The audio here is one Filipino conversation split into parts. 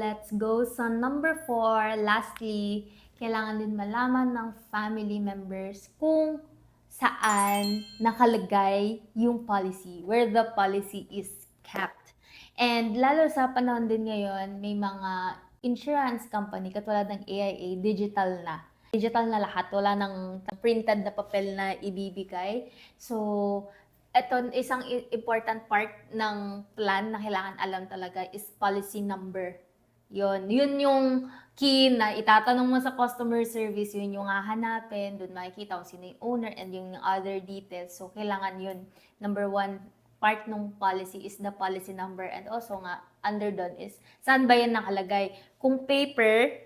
let's go sa number 4. Lastly, kailangan din malaman ng family members kung saan nakalagay yung policy, where the policy is kept. And lalo sa panahon din ngayon, may mga insurance company katulad ng AIA, digital na. Digital na lahat, wala nang printed na papel na ibibigay. So, ito, isang important part ng plan na kailangan alam talaga is policy number. Yun yung key na itatanong mo sa customer service, yun yung hahanapin, doon makikita kung sino yung owner and yung other details. So, kailangan yun. Number 1 part ng policy is the policy number, and also nga, under doon is, saan ba yan nakalagay? Kung paper,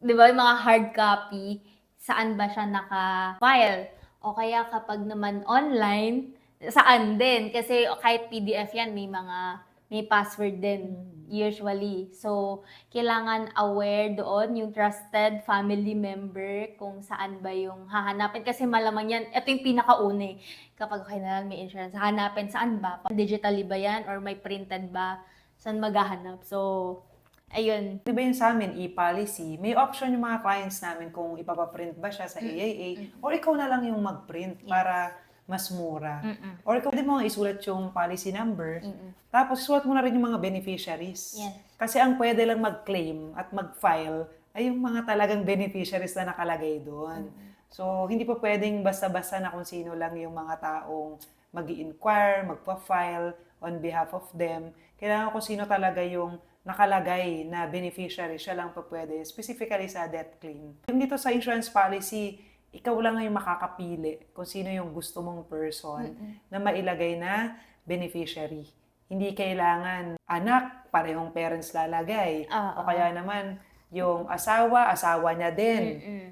di ba, yung mga hard copy, saan ba siya naka-file? O kaya kapag naman online, saan din? Kasi kahit PDF yan, may password din usually. So, kailangan aware doon yung trusted family member kung saan ba yung hahanapin. Kasi malamang yan, ito yung pinakauna eh. Kapag kailangan may insurance, hahanapin saan ba? Digitally ba yan? Or may printed ba? Saan maghahanap? So, ayun. Di ba yun sa amin, e-policy, may option yung mga clients namin kung ipapaprint ba siya sa AIA or ikaw na lang yung mag-print para mas mura. Or ikaw din mo isulat yung policy number, tapos isulat mo na rin yung mga beneficiaries. Yes. Kasi ang pwede lang mag-claim at mag-file ay yung mga talagang beneficiaries na nakalagay doon. So, hindi pa pwedeng basta-basta na kung sino lang yung mga taong mag-i-inquire, magpa-file on behalf of them. Kailangan kung sino talaga yung nakalagay na beneficiary, siya lang pa pwede, specifically sa death claim. Yung dito sa insurance policy, ikaw lang yung makakapili kung sino yung gusto mong person na mailagay na beneficiary. Hindi kailangan anak, parehong parents lalagay. O kaya naman, yung asawa niya din.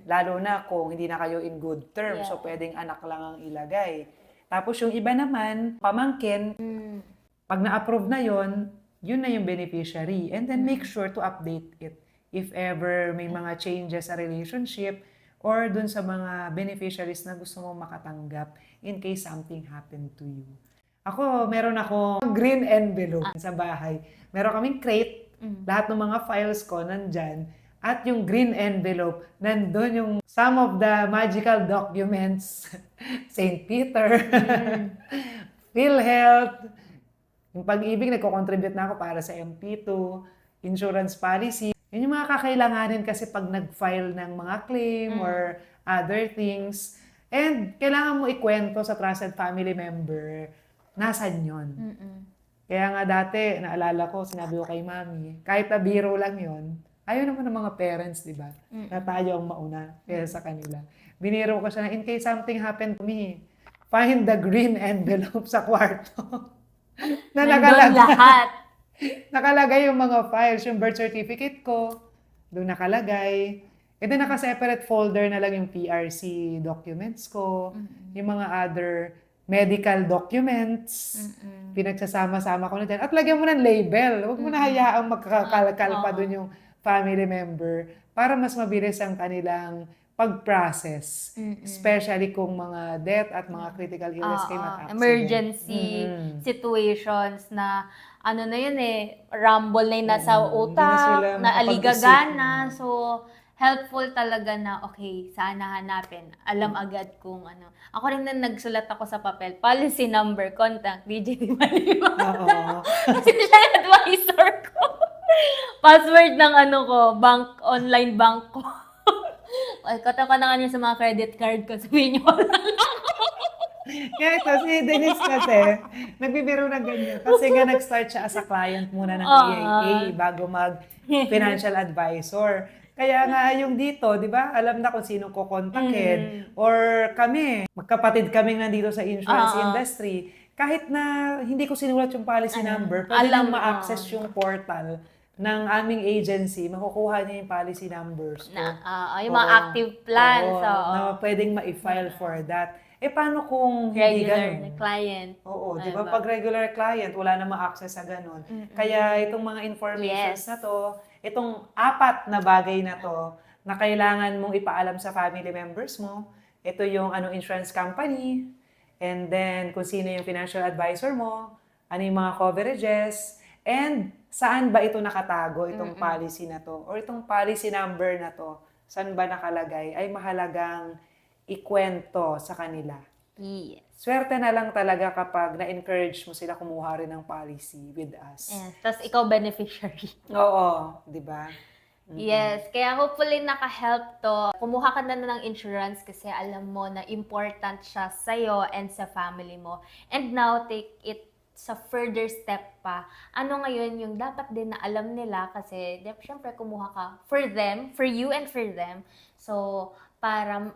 Lalo na kung hindi na kayo in good terms, so pwedeng anak lang ang ilagay. Tapos yung iba naman, pamangkin, pag na-approve na yon, yun na yung beneficiary. And then make sure to update it if ever may mga changes sa relationship or dun sa mga beneficiaries na gusto mong makatanggap in case something happened to you. Ako, meron ako green envelope sa bahay. Meron kaming crate, lahat ng mga files ko nandyan. At yung green envelope, nandun yung some of the magical documents. St. Peter, PhilHealth, yung Pag-ibig, nagko-contribute na ako para sa MP2, insurance policy. Yun yung mga kakailanganin kasi pag nag-file ng mga claim or other things. And kailangan mo ikwento sa trusted family member, nasan yun. Kaya nga dati, naalala ko, sinabi ko kay mami, kahit na biro lang yun, ayaw naman ng mga parents, di ba? Na tayo ang mauna kaya sa kanila. Biniro ko siya na, in case something happened to me, find the green envelope sa kwarto. Na nakalagay, lahat. nakalagay yung mga files, yung birth certificate ko, doon nakalagay. And then naka-separate folder na lang yung PRC documents ko, yung mga other medical documents, pinagsasama-sama ko na dyan. At lagyan mo ng label. Huwag mo na hayaang magkakalkal pa doon yung family member para mas mabilis ang kanilang pag-process. Especially kung mga death at mga critical illness kayo at accident. Emergency situations na ano na yun rumble na yun nasa utak, sila na makapag-isip. aligagana. So, helpful talaga na, okay, saan nahanapin? Alam agad kung ano. Ako rin na nagsulat ako sa papel, policy number, contact, DJ Maliwan. Oo. Kasi siya yung advisor ko. Password ng bank, online bank ko. Ay, kata na nga niya sa mga credit card ko. Sabihin niyo, Kaya ito, si Denise kasi, nagbibiro na ganyan. Kasi nga nag-start siya as a client muna ng AIA bago mag-financial advisor. Kaya nga yung dito, di ba, alam na kung sino kukontakin. Or kami, magkapatid kami nandito sa insurance industry. Kahit na hindi ko sinulat yung policy number, pwede lang ma-access yung portal ng aming agency, makukuha niya yung policy numbers ko. Yung mga active plans. Na pwedeng ma-file for that. Paano kung hindi Regular ganun? client. Oo, di ba? Pag regular client, wala na ma-access sa ganun. Kaya itong mga informations na to, itong 4 na bagay na to, na kailangan mong ipaalam sa family members mo, ito yung insurance company, and then kung sino yung financial advisor mo, ano yung mga coverages, and saan ba ito nakatago, itong Mm-mm. policy na to, or itong policy number na to, saan ba nakalagay, ay mahalagang ikwento sa kanila. Yes. Swerte na lang talaga kapag na-encourage mo sila kumuha rin ng policy with us. Yes. Tapos ikaw beneficiary. Oo, di ba? Yes, kaya hopefully naka-help to. Kumuha ka na ng insurance kasi alam mo na important siya sa'yo and sa family mo. And now, take it sa further step pa. Ano ngayon yung dapat din na alam nila kasi syempre kumuha ka for them, for you and for them. So, para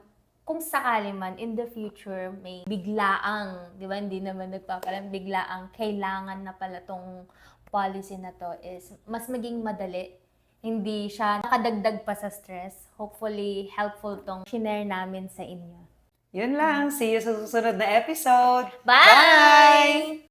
kung sakali man in the future may biglaang, di ba, hindi naman nagpapalam, biglaang kailangan na pala tong policy na to is mas maging madali. Hindi siya nakadagdag pa sa stress. Hopefully, helpful tong share namin sa inyo. Yun lang. See you sa susunod na episode. Bye!